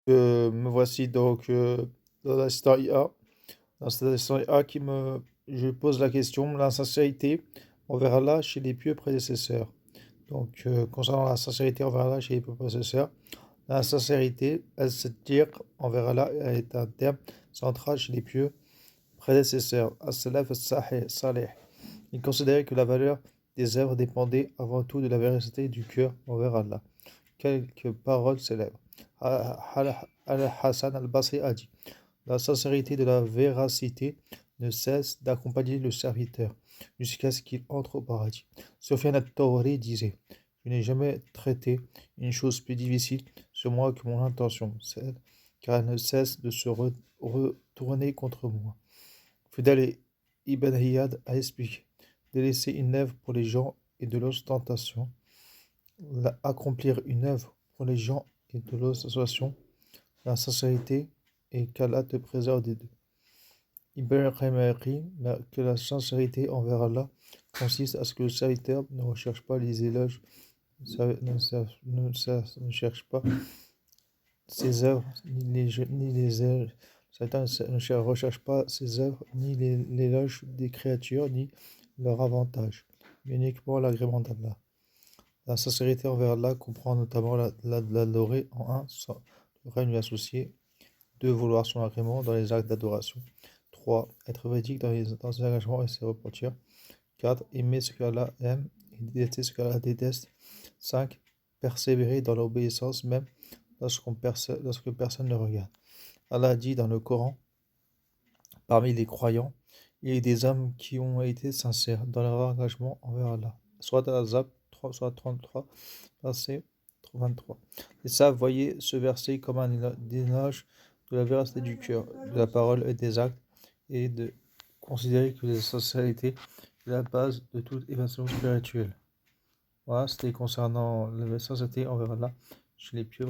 Me voici donc dans l'assistant IA. Dans cet assistant IA je pose la question, la sincérité, on verra là chez les pieux prédécesseurs. Donc, concernant la sincérité, on verra là chez les pieux prédécesseurs. La sincérité, elle se tire, on verra là, elle est un terme central chez les pieux prédécesseurs. As-salaf salih. Ils considéraient que la valeur des œuvres dépendait avant tout de la véracité du cœur envers Allah. Quelques paroles célèbres. Al-Hassan al-Basri a dit: la sincérité de la véracité ne cesse d'accompagner le serviteur jusqu'à ce qu'il entre au paradis. Sufyan al-Thawri disait: je n'ai jamais traité une chose plus difficile sur moi que mon intention, car elle ne cesse de se retourner contre moi. Fidèle Ibn Iyad a expliqué: délaisser une œuvre pour les gens et de l'ostentation, accomplir une œuvre pour les gens et de l'ostentation, la sincérité, et qu'Allah te préserve des deux. Ibn Qayyim a écrit que la sincérité envers Allah consiste à ce que le serviteur ne recherche pas les éloges, ne cherche pas ses œuvres, ni les œuvres. Satan ne recherche pas ses œuvres, ni l'éloge des créatures, ni leur avantage, mais uniquement l'agrément d'Allah. La sincérité envers Allah comprend notamment l'adorer en un, sans ne rien lui associer. 2. Vouloir son agrément dans les actes d'adoration. 3. Être véridique dans ses engagements et ses repentir. 4. Aimer ce qu'Allah aime et détester ce qu'Allah déteste. 5. Persévérer dans l'obéissance même lorsque personne ne regarde. Allah dit dans le Coran: parmi les croyants, il y a des hommes qui ont été sincères dans leur engagement envers Allah. Soit Al-Ahzab, soit 33, verset 23. Et ça, voyez ce verset comme un éloge de la véracité du cœur, de la parole et des actes, et de considérer que la sincérité est la base de toute évasion spirituelle. Voilà, c'était concernant la sincérité envers Allah chez les pieux